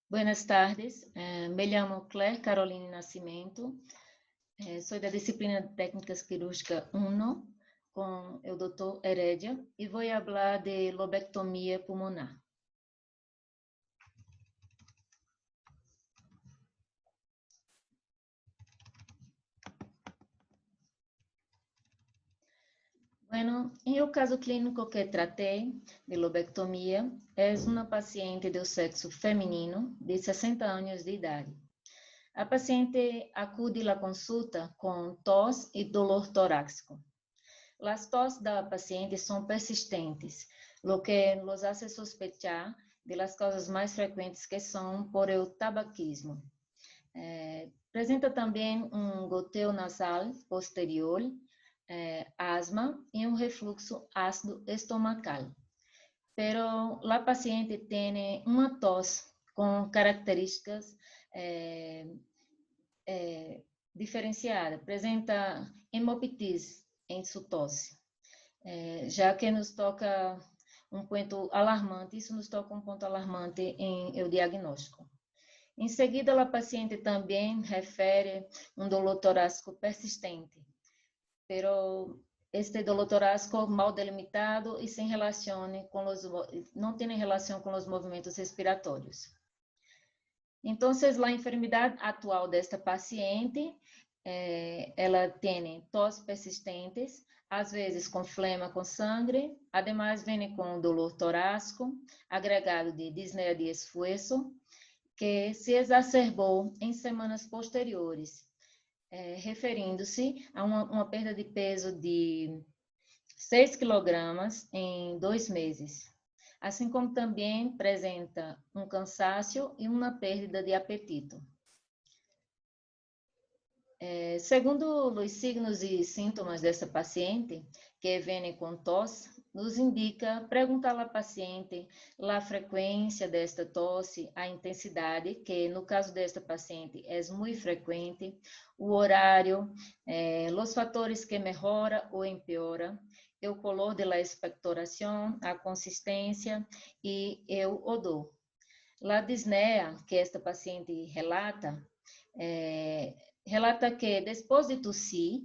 Buenas tardes, me llamo Claire Caroline Nascimento, sou da disciplina de Técnicas Quirúrgica 1, com o Dr. Heredia, e vou falar de lobectomia pulmonar. Bueno, em o caso clínico que tratei de lobectomia, é uma paciente do sexo feminino de 60 anos de idade. A paciente acude à consulta com tos e dolor torácico. As tos da paciente são persistentes, o que nos hace sospechar de las causas mais frequentes que são por el tabaquismo. Apresenta também goteo nasal posterior, asma e refluxo ácido estomacal. Pero la paciente tem uma tos com características diferenciadas. Apresenta hemoptise em sua tosse. Já que nos toca ponto alarmante, isso nos toca ponto alarmante em o diagnóstico. Em seguida, a paciente também refere dolor torácico persistente, pero este dolor torácico mal delimitado e sem relação com não tem relação com os movimentos respiratórios. Então, a enfermidade atual desta paciente, ela tem tos persistentes, às vezes com flema com sangue, ademais vem com dolor torácico, agregado de disneia de esforço, que se exacerbou em semanas posteriores, referindo-se a uma perda de peso de 6 kg em 2 meses, assim como também apresenta cansaço e uma perda de apetite. Segundo os signos e sintomas dessa paciente, que vem com tosse, nos indica perguntar à paciente a frequência desta tosse, a intensidade, que no caso desta paciente é muito frequente, o horário, os fatores que melhora ou empeora, o color da expectoração, a consistência e o odor. A disneia que esta paciente relata, relata que depois de tossir,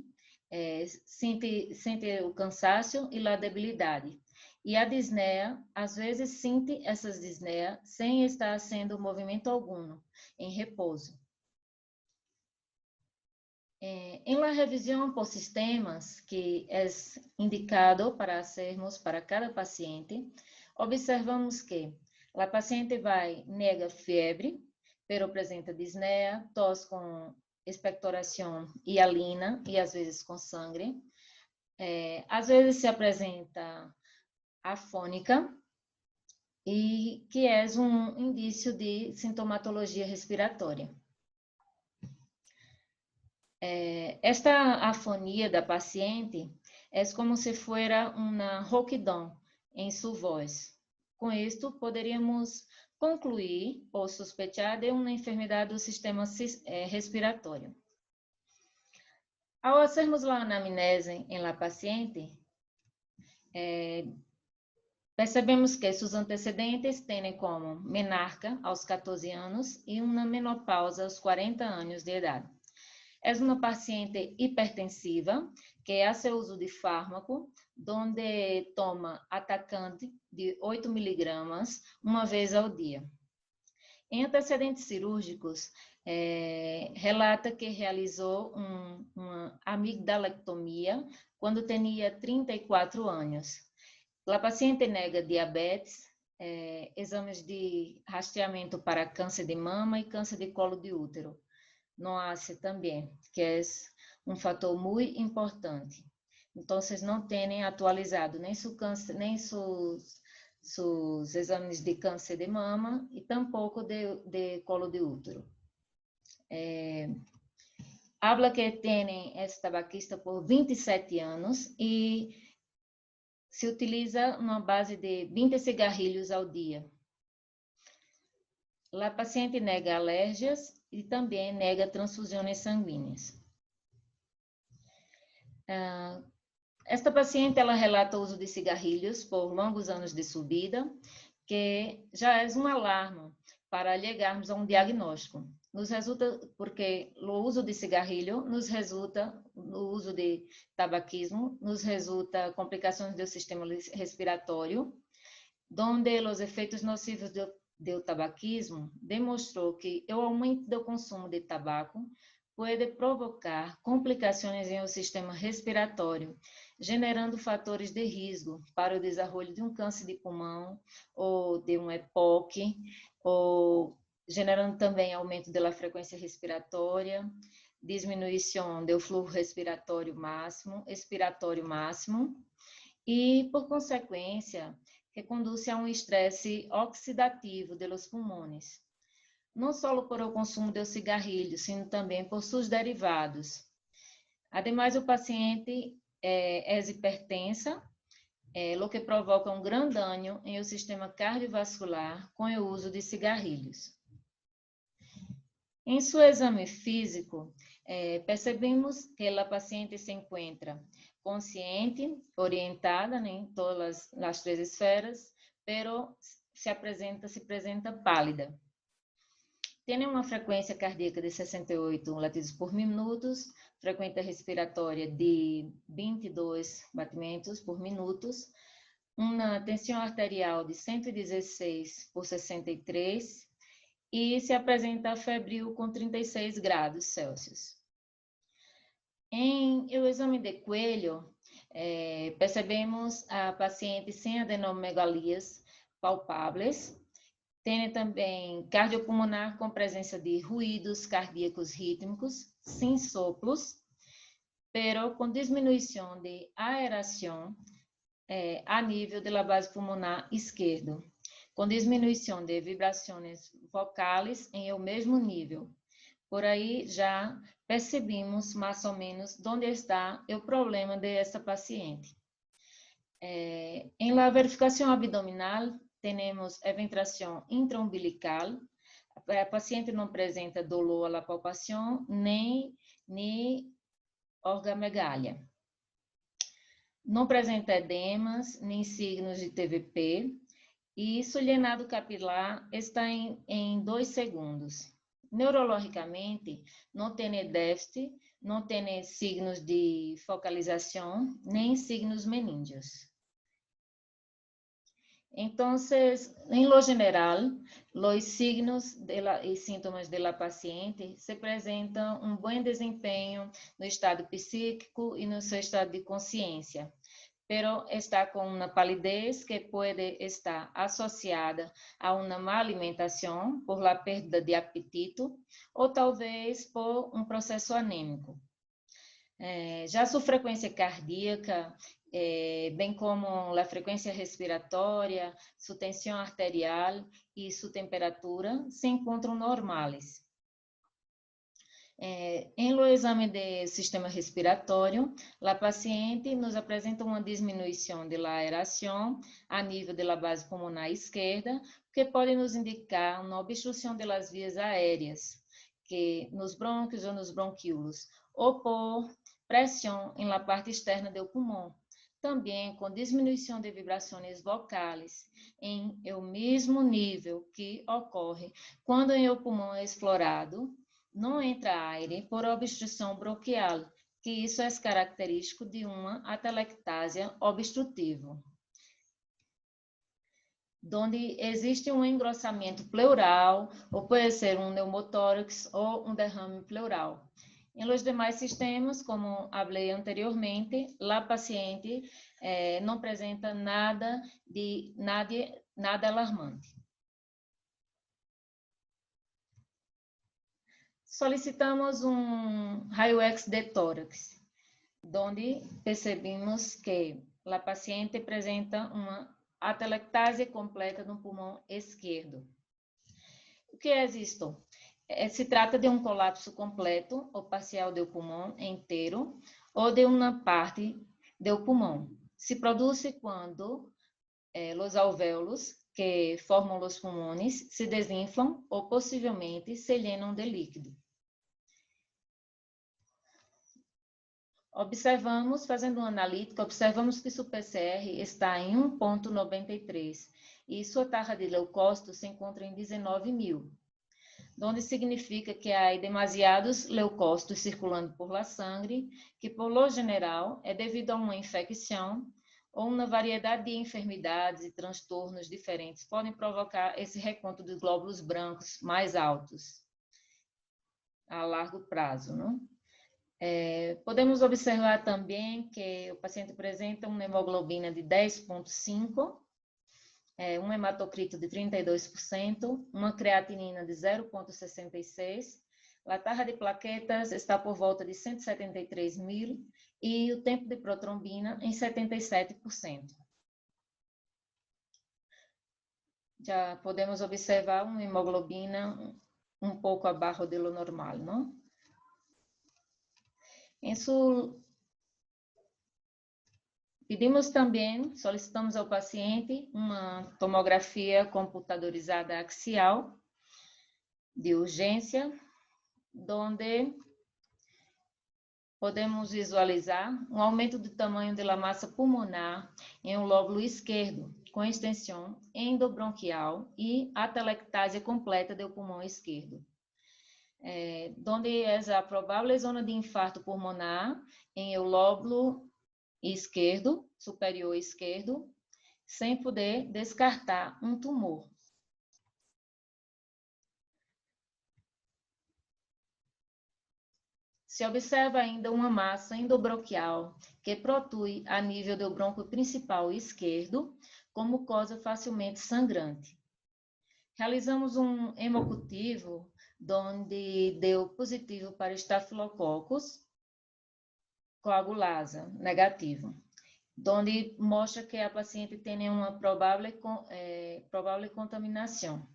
sente o cansaço e a debilidade. E a disneia, às vezes, sente essas disneias sem estar sendo movimento algum, em repouso. Em la revisão por sistemas, que é indicado para hacermos para cada paciente, observamos que a paciente nega febre, pero apresenta disneia, tos com expectoração e alina, e às vezes com sangue. Às vezes se apresenta afônica, e que é indício de sintomatologia respiratória. Esta afonia da paciente é como se fosse uma rouquidão em sua voz. Com isto, poderíamos concluir ou sospechar de uma enfermidade do sistema respiratório. Ao fazermos a anamnese em la paciente, percebemos que seus antecedentes têm como menarca aos 14 anos e uma menopausa aos 40 anos de idade. É uma paciente hipertensiva que hace uso de fármaco, onde toma atacante de 8 mg uma vez ao dia. Em antecedentes cirúrgicos, relata que realizou uma amigdalectomia quando tinha 34 anos. A paciente nega diabetes, exames de rastreamento para câncer de mama e câncer de colo de útero. Não hace também, que é fator muito importante. Então, vocês não têm atualizado nem seus exames de câncer de mama e tampouco de colo de útero. Habla que tem esse tabaquista por 27 anos e se utiliza uma base de 20 cigarrilhos ao dia. A paciente nega alérgias e também nega transfusões sanguíneas. Esta paciente, ela relata o uso de cigarrilhos por longos anos de sua vida, que já é um alarme, para chegarmos a um diagnóstico. Nos resulta, porque o uso de cigarrilho nos resulta, o uso de tabaquismo, nos resulta complicações do sistema respiratório, onde os efeitos nocivos do tabaquismo demonstrou que o aumento do consumo de tabaco pode provocar complicações em o sistema respiratório, generando fatores de risco para o desenvolvimento de um câncer de pulmão ou de um EPOC, ou generando também aumento da frequência respiratória, diminuição do fluxo respiratório máximo, expiratório máximo, e, por consequência, que conduz a um estresse oxidativo dos pulmões, não só por o consumo de cigarrilho, sino também por seus derivados. Ademais, o paciente é hipertensa, o que provoca um grande dano em o sistema cardiovascular com o uso de cigarrilhos. Em seu exame físico, percebemos que a paciente se encontra consciente, orientada, né, em todas as três esferas, pero se apresenta pálida. Tem uma frequência cardíaca de 68 latidos por minuto, frequência respiratória de 22 batimentos por minuto, uma tensão arterial de 116 por 63 e se apresenta febril com 36 graus Celsius. Em o exame de coelho, percebemos a paciente sem adenomegalias palpáveis. Tem também cardiopulmonar com presença de ruídos cardíacos rítmicos, sem sopros, pero com diminuição de aeração a nível da base pulmonar esquerdo, com diminuição de vibrações vocais em o mesmo nível. Por aí já percebemos mais ou menos onde está o problema dessa paciente. Em la verificação abdominal, temos eventração intraumbilical. A paciente não apresenta dolor à palpação, nem orgamegália. Não apresenta edemas, nem signos de TVP. E o llenado capilar está em 2 segundos. Neurologicamente, não tem déficit, não tem signos de focalização, nem signos meníngeos. Então, em lo general, os signos e sintomas da paciente se apresentam um bom desempenho no estado psíquico e no seu estado de consciência, pero está com uma palidez que pode estar associada a uma má alimentação por la perda de apetito ou talvez por um processo anêmico. Já sua frequência cardíaca, bem como a frequência respiratória, sua tensão arterial e sua temperatura se encontram normais. Em lo exame de sistema respiratório, a paciente nos apresenta uma diminuição da aeração a nível da base pulmonar esquerda, que pode nos indicar uma obstrução das vias aéreas, que nos brônquios ou nos bronquíolos, ou por pressão em la parte externa do pulmão, também com diminuição de vibrações vocais em o mesmo nível que ocorre quando em o pulmão é explorado, não entra ar por obstrução bronquial, que isso é característico de uma atelectasia obstrutiva, onde existe um engrossamento pleural, ou pode ser um pneumotórax ou um derrame pleural. Em los demais sistemas, como falei anteriormente, a paciente não apresenta nada alarmante. Solicitamos um raio-x de tórax, onde percebemos que a paciente apresenta uma atelectasia completa no pulmão esquerdo. O que é isto? Se trata de um colapso completo ou parcial do pulmão inteiro ou de uma parte do pulmão. Se produz quando os alvéolos que formam os pulmões se desinflam ou possivelmente se llenam de líquido. Observamos, fazendo uma analítica, observamos que seu PCR está em 1,93 e sua taxa de leucócitos se encontra em 19.000, onde significa que há demasiados leucócitos circulando por la sangue, que por lo general é devido a uma infecção ou uma variedade de enfermidades e transtornos diferentes podem provocar esse reconto de glóbulos brancos mais altos a largo prazo, não? Podemos observar também que o paciente apresenta uma hemoglobina de 10,5, um hematocrito de 32%, uma creatinina de 0,66, a taxa de plaquetas está por volta de 173.000 e o tempo de protrombina em 77%. Já podemos observar uma hemoglobina um pouco abaixo do normal, não? Pedimos também, solicitamos ao paciente uma tomografia computadorizada axial de urgência, onde podemos visualizar um aumento do tamanho da massa pulmonar em um lóbulo esquerdo, com extensão endobronquial e atelectásia completa do pulmão esquerdo. Onde é a provável zona de infarto pulmonar em o lóbulo esquerdo, superior esquerdo, sem poder descartar um tumor. Se observa ainda uma massa endobronquial que protui a nível do bronco principal esquerdo, com mucosa facilmente sangrante. Realizamos um hemocultivo, onde deu positivo para Staphylococcus coagulasa, negativo, onde mostra que a paciente tem uma provável contaminação.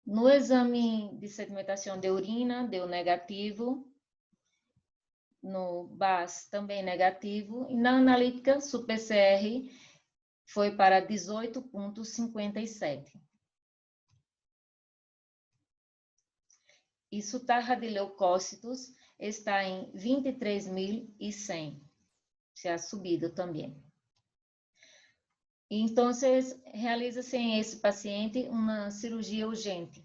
No exame de sedimentação de urina, deu negativo. No BAS, também negativo. E na analítica, o PCR foi para 18,57. E sua taxa de leucócitos está em 23.100. Se ha subido também. Então, realiza-se em esse paciente uma cirurgia urgente.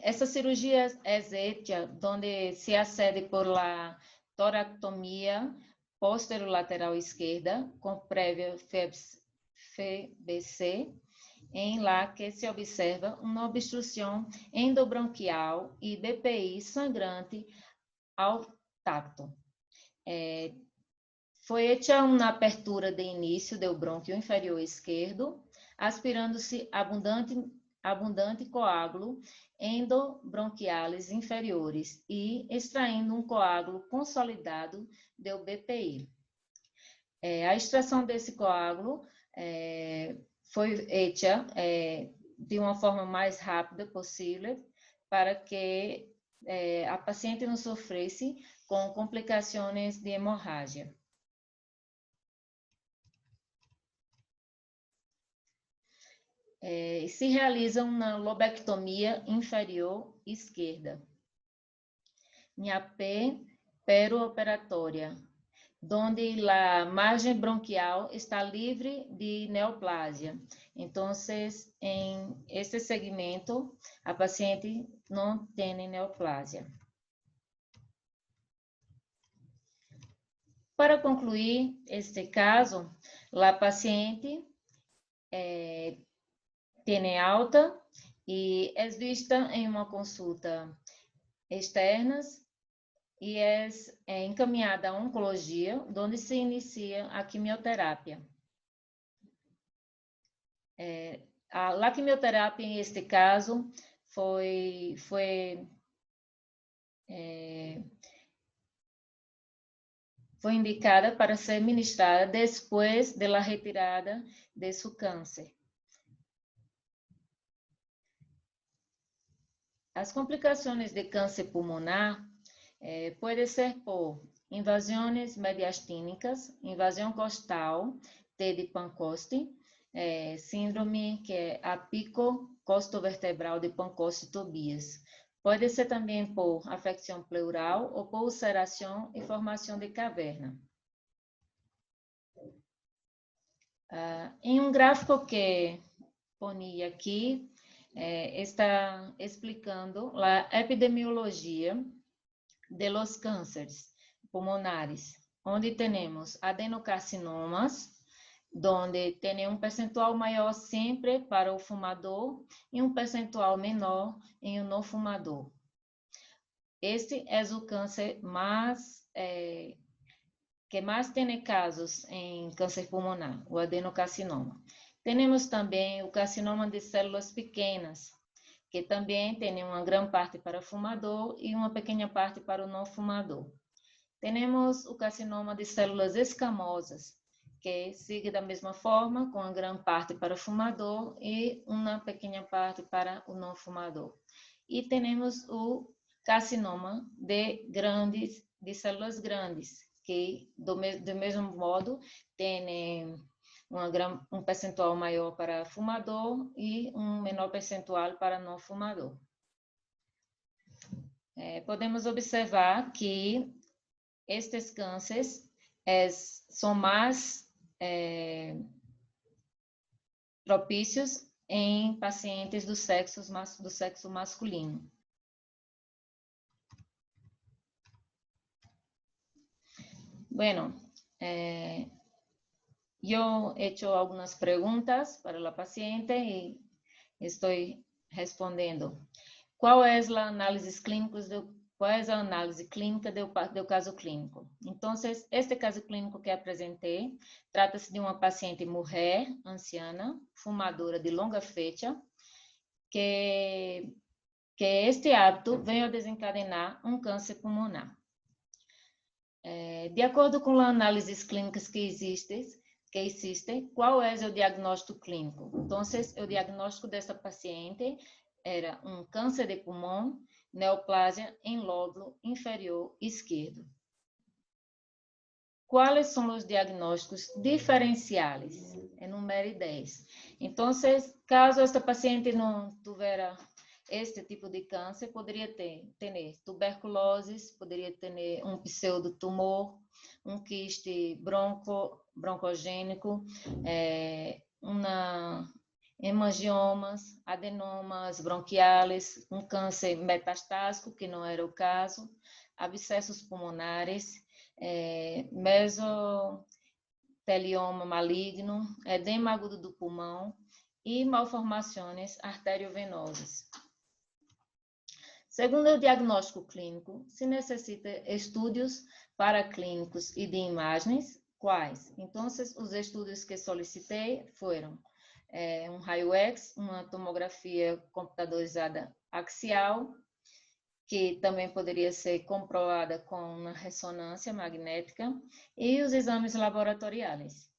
Essa cirurgia é hecha, onde se acede por la toractomia posterolateral esquerda, com prévia FBC, em lá que se observa uma obstrução endobronquial e BPI sangrante ao tacto. Foi hecha uma abertura de início do brônquio inferior esquerdo, aspirando-se abundante coágulo endobronquiales inferiores e extraindo um coágulo consolidado do BPI. A extração desse coágulo foi feita de uma forma mais rápida possível para que a paciente não sofresse com complicações de hemorragia. Se realiza uma lobectomia inferior esquerda, NAP perioperatória, onde a margem bronquial está livre de neoplasia. Então, em este segmento, a paciente não tem neoplasia. Para concluir este caso, a paciente tem alta e é vista em uma consulta externa e é encaminhada à oncologia, onde se inicia a quimioterapia. A quimioterapia, em este caso, foi indicada para ser ministrada depois da retirada de seu câncer. As complicações de câncer pulmonar podem ser por invasões mediastínicas, invasão costal, T de Pancoste, síndrome que é apico-costovertebral de Pancoast-Tobias. Pode ser também por afecção pleural ou por ulceração e formação de caverna. Em um gráfico que poni aqui, está explicando a epidemiologia de los cânceres pulmonares, onde temos adenocarcinomas, onde tem um percentual maior sempre para o fumador e um percentual menor em o não fumador. Este é o câncer que mais tem casos em câncer pulmonar, o adenocarcinoma. Temos também o carcinoma de células pequenas, que também tem uma grande parte para o fumador e uma pequena parte para o não fumador. Temos o carcinoma de células escamosas, que segue da mesma forma, com uma grande parte para o fumador e uma pequena parte para o não fumador. E temos o carcinoma de células grandes, que do mesmo modo tem um percentual maior para fumador e um menor percentual para não fumador. Podemos observar que estes cânceres são mais propícios em pacientes do sexo masculino. Bueno, yo he hecho algunas preguntas para la paciente y estoy respondiendo. Qual é a análise clínica do caso clínico? Então, este caso clínico que apresentei trata-se de uma paciente mulher, anciana, fumadora de longa fecha, que este hábito veio a desencadenar um câncer pulmonar. De acordo com as análises clínicas que existem, qual é o diagnóstico clínico? Então, o diagnóstico desta paciente era um câncer de pulmão, neoplásia em lóbulo inferior esquerdo. Quais são os diagnósticos diferenciais? Enumere 10. Então, caso esta paciente não tivesse este tipo de câncer, poderia ter tuberculose, poderia ter um pseudotumor, um quiste broncogênico, hemangiomas, adenomas bronquiales, um câncer metastásico, que não era o caso, abscessos pulmonares, mesotelioma maligno, edema agudo do pulmão e malformações arteriovenosas. Segundo o diagnóstico clínico, se necessita estudos paraclínicos e de imagens, quais? Então, os estudos que solicitei foram um raio-X, uma tomografia computadorizada axial, que também poderia ser comprovada com uma ressonância magnética, e os exames laboratoriais.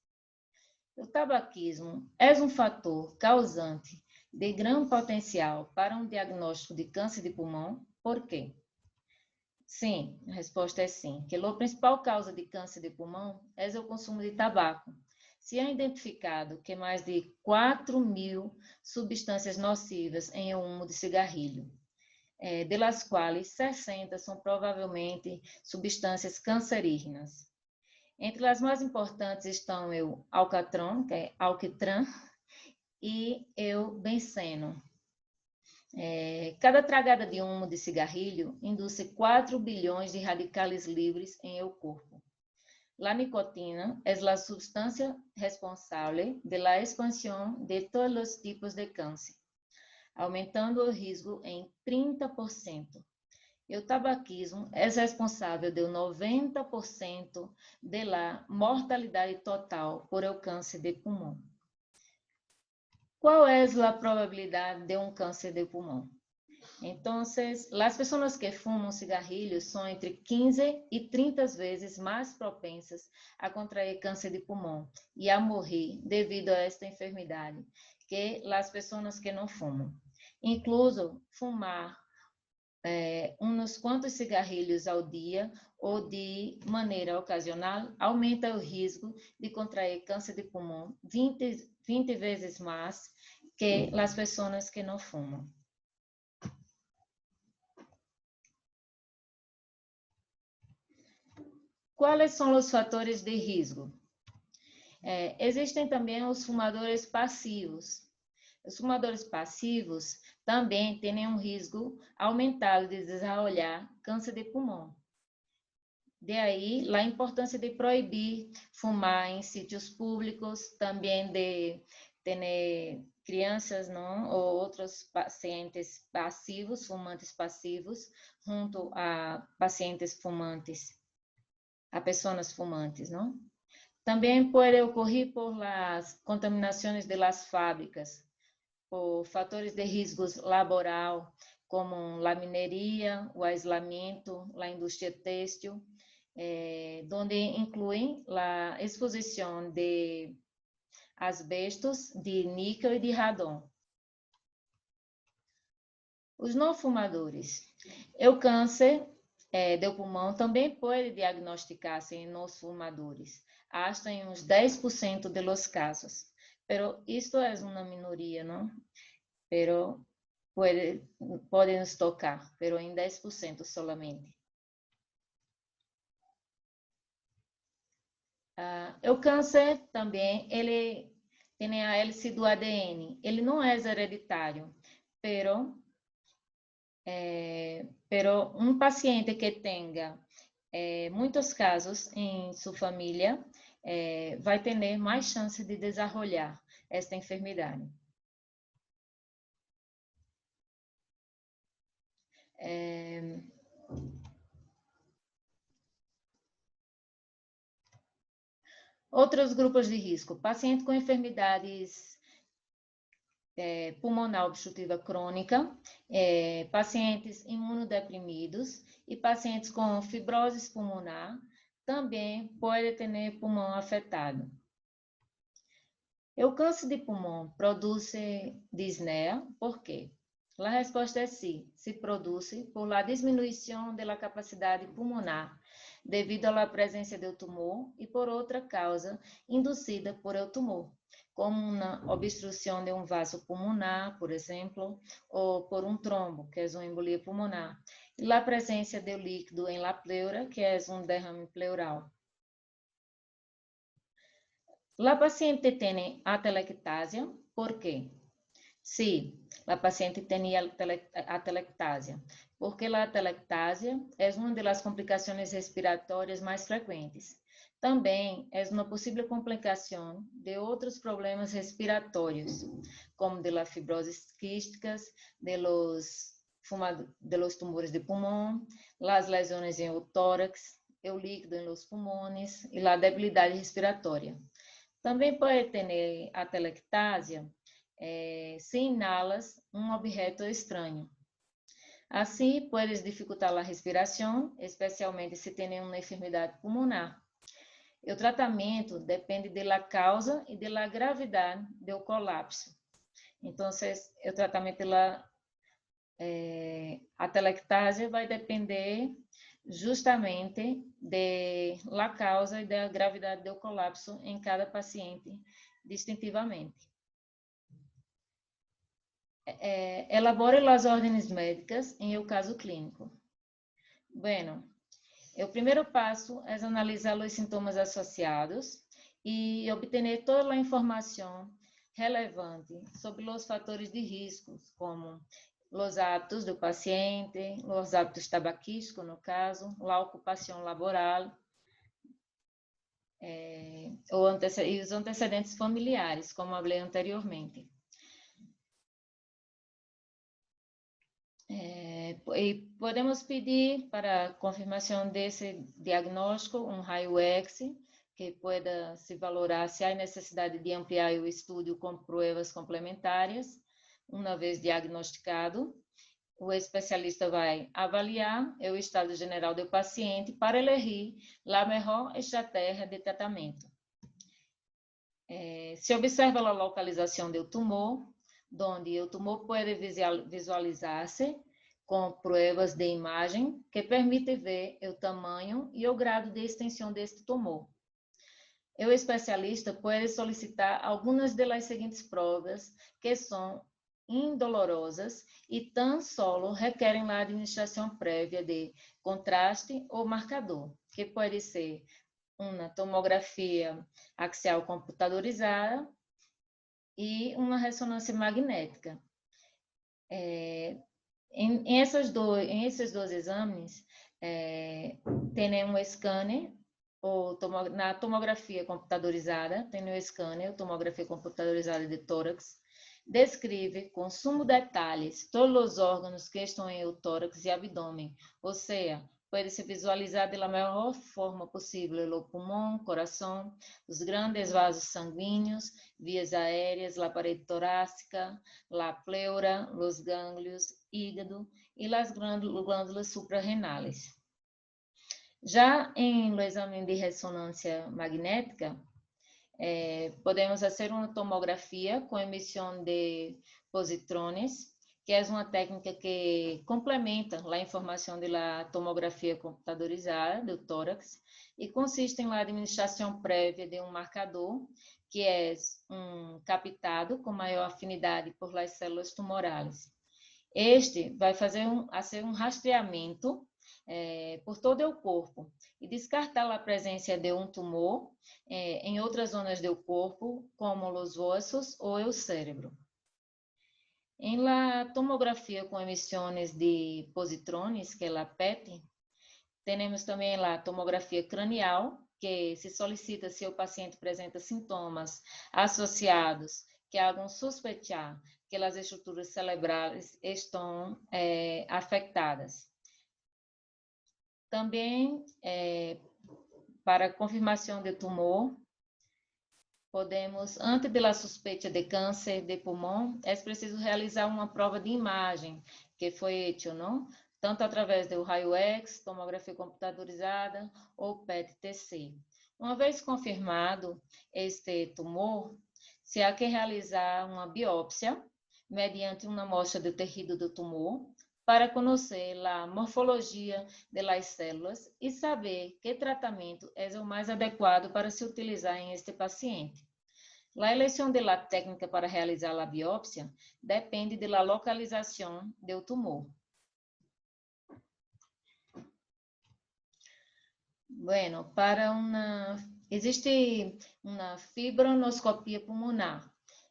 O tabaquismo é um fator causante de grande potencial para um diagnóstico de câncer de pulmão? Por quê? Sim, a resposta é sim, que a principal causa de câncer de pulmão é o consumo de tabaco. Se é identificado que mais de 4.000 substâncias nocivas em humo de cigarrilho, de las quais 60 são provavelmente substâncias cancerígenas. Entre as mais importantes estão o alcatrão, que é alquitrã, e o benceno. Cada tragada de humo de cigarrilho induz 4 bilhões de radicais livres em el corpo. La nicotina é a substância responsável pela expansão de todos os tipos de câncer, aumentando o risco em 30%. E o tabaquismo é responsável de 90% da mortalidade total por el câncer de pulmão. Qual é a probabilidade de um câncer de pulmão? Então, as pessoas que fumam cigarrilhos são entre 15 e 30 vezes mais propensas a contrair câncer de pulmão e a morrer devido a esta enfermidade que as pessoas que não fumam. Incluso fumar uns quantos cigarrilhos ao dia ou de maneira ocasional aumenta o risco de contrair câncer de pulmão 20 20 veces más que las personas que no fuman. Quais são os fatores de risco? Existem também os fumadores passivos. Os fumadores passivos também têm um risco aumentado de desenvolver câncer de pulmão. De aí a importância de proibir fumar em sítios públicos, também de ter crianças, não, ou outros pacientes passivos, fumantes passivos, junto a pacientes fumantes, a pessoas fumantes, não? Também pode ocorrer por las contaminações de las fábricas, por fatores de riscos laboral, como a mineria, o aislamento, a indústria têxtil, onde incluem a exposição de asbestos, de níquel e de radon. Os não fumadores. O câncer do pulmão também pode diagnosticar-se em não fumadores, hasta em uns 10% de los casos. Pero isto é uma minoria, não? Pero pode nos tocar, pero em 10% solamente. O câncer também, ele tem a hélice do ADN. Ele não é hereditário, pero um paciente que tenha muitos casos em sua família vai ter mais chance de desenvolver esta enfermidade. Outros grupos de risco: paciente com enfermidades pulmonar obstrutiva crônica, pacientes imunodeprimidos e pacientes com fibrose pulmonar também podem ter pulmão afetado. O câncer de pulmão produz disneia, por quê? A resposta é sim, se produz por la diminuição da capacidade pulmonar devido à presença do tumor e por outra causa induzida por o tumor, como uma obstrução de um vaso pulmonar, por exemplo, ou por um trombo, que é uma embolia pulmonar, e a presença de líquido em la pleura, que é um derrame pleural. A paciente tem atelectasia, por quê? Sim, a paciente tem atelectasia, porque a atelectasia é uma das complicações respiratórias mais frequentes. Também é uma possível complicação de outros problemas respiratórios, como de las fibroses quísticas, de los tumores de pulmão, las lesões em o tórax, o líquido em los pulmones e a debilidade respiratória. Também pode ter atelectasia se inalas um objeto estranho. Assim, pode dificultar a respiração, especialmente se tem uma enfermidade pulmonar. O tratamento depende da causa e da gravidade do colapso. Então, o tratamento da atelectasia vai depender justamente da causa e da gravidade do colapso em cada paciente, distintivamente. Elabore as ordens médicas em o caso clínico. Bueno, o primeiro passo é analisar os sintomas associados e obter toda a informação relevante sobre os fatores de risco, como os hábitos do paciente, os hábitos tabaquísticos, no caso, a ocupação laboral, e os antecedentes familiares, como falei anteriormente. E podemos pedir para confirmação desse diagnóstico um raio-X que pueda se valorar se há necessidade de ampliar o estudo com provas complementares. Uma vez diagnosticado, o especialista vai avaliar o estado geral do paciente para elegir a melhor estratégia de tratamento. Se observa a localização do tumor, onde o tumor pode visualizar-se com provas de imagem que permitem ver o tamanho e o grado de extensão deste tumor. o especialista pode solicitar algumas das seguintes provas que são indolorosas e tão solo requerem a administração prévia de contraste ou marcador, que pode ser uma tomografia axial computadorizada e uma ressonância magnética. Em esses dois exames, tem um scanner, na tomografia computadorizada, tem o scanner, tomografia computadorizada de tórax, descreve com sumo detalhes todos os órgãos que estão em o tórax e abdômen, ou seja, pode se visualizar da melhor forma possível o pulmão, coração, os grandes vasos sanguíneos, vias aéreas, a parede torácica, a pleura, os gânglios, hígado e as glândulas suprarrenais. Já em no exame de ressonância magnética, podemos fazer uma tomografia com emissão de positrones, que é uma técnica que complementa a informação da tomografia computadorizada do tórax e consiste na administração prévia de um marcador, que é um captado com maior afinidade por las células tumorais. Este vai fazer um rastreamento por todo o corpo e descartar a presença de um tumor em outras zonas do corpo, como os ossos ou o cérebro. Em la tomografia com emissões de positrones, que é a PET, temos também a tomografia cranial, que se solicita se o paciente apresenta sintomas associados que hagam suspeitar que as estruturas cerebrais estão afetadas. Também, para confirmação de tumor, podemos, antes da suspeita de câncer de pulmão, é preciso realizar uma prova de imagem, que foi feita, não? Tanto através do raio-X, tomografia computadorizada ou PET-TC. Uma vez confirmado este tumor, se há que realizar uma biópsia, mediante uma amostra do tecido do tumor, para conhecer a morfologia das células e saber que tratamento é o mais adequado para se utilizar em este paciente. A eleição da técnica para realizar a biópsia depende da localização do tumor. Bueno, existe uma fibronoscopia pulmonar.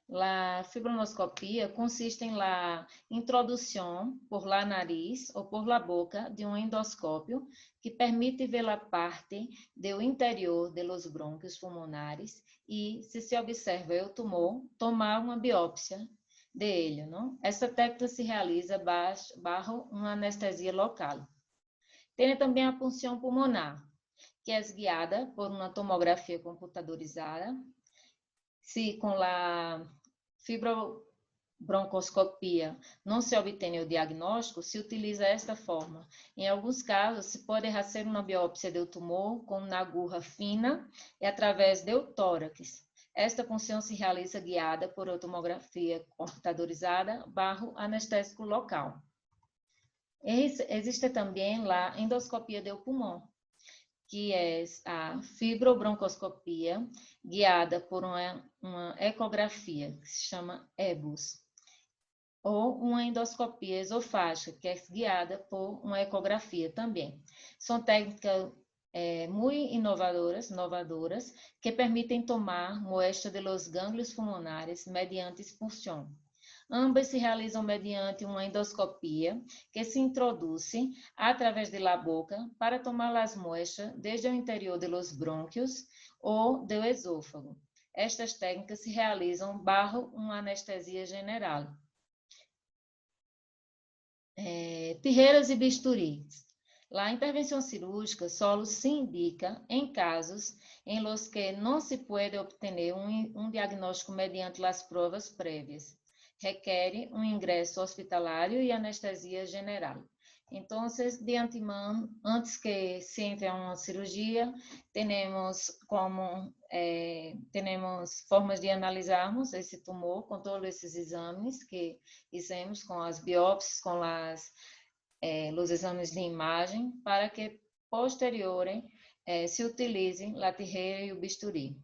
A fibronoscopia consiste na introdução por la nariz ou por la boca de um endoscópio que permite ver a parte do interior de los brônquios pulmonares e, se observa o tumor, tomar uma biópsia dele. Não? Essa técnica se realiza bajo uma anestesia local. Tem também a punção pulmonar, que é guiada por uma tomografia computadorizada. Se com a fibrobroncoscopia não se obtém o diagnóstico, se utiliza esta forma. Em alguns casos, se pode fazer uma biópsia do tumor com uma agulha fina e através do tórax. Esta punção se realiza guiada por tomografia computadorizada barro anestésico local. Existe também a endoscopia do pulmão, que é a fibrobroncoscopia, guiada por uma ecografia, que se chama EBUS, ou uma endoscopia esofágica, que é guiada por uma ecografia também. São técnicas muito inovadoras, que permitem tomar muestra de los gânglios pulmonares mediante expulsão. Ambas se realizam mediante uma endoscopia que se introduz através da boca para tomar as muestras desde o interior dos brônquios ou do esôfago. Estas técnicas se realizam bajo uma anestesia geral. Tijeras e bisturis. A intervenção cirúrgica só se indica em casos em los que não se pode obter um diagnóstico mediante as provas prévias. Requer um ingresso hospitalário e anestesia geral. Então, de antemão, antes que se entre a uma cirurgia, temos formas de analisarmos esse tumor com todos esses exames que fizemos, com as biópsias, com os exames de imagem, para que posteriormente se utilizem a tijeira e o bisturi.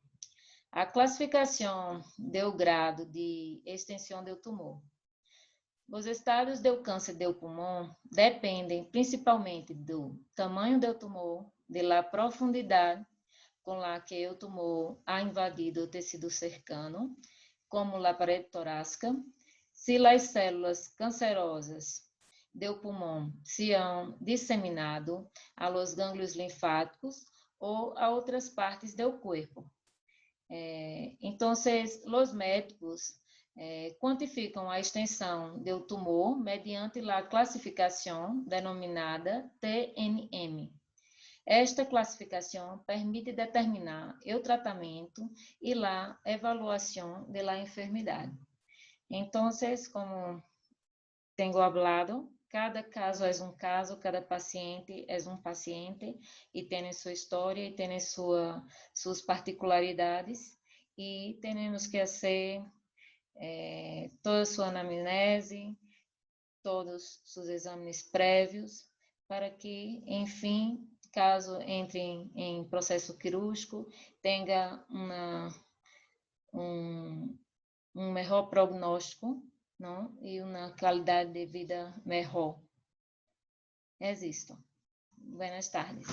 A classificação do grado de extensão do tumor. Os estados do câncer do pulmão dependem principalmente do tamanho do tumor, da profundidade com a que o tumor ha invadido o tecido cercano, como a parede torácica, se as células cancerosas do pulmão se han disseminado a los gânglios linfáticos ou a outras partes do corpo. Então, os médicos quantificam a extensão do tumor mediante a classificação denominada TNM. Esta classificação permite determinar o tratamento e a avaliação da enfermidade. Então, como tenho falado, cada caso é um caso, cada paciente é um paciente e tem sua história e tem suas particularidades e temos que fazer toda sua anamnese, todos os exames prévios para que, enfim, caso entre em processo cirúrgico, tenha um melhor prognóstico, não? E uma qualidade de vida melhor. Existo. Buenas tardes.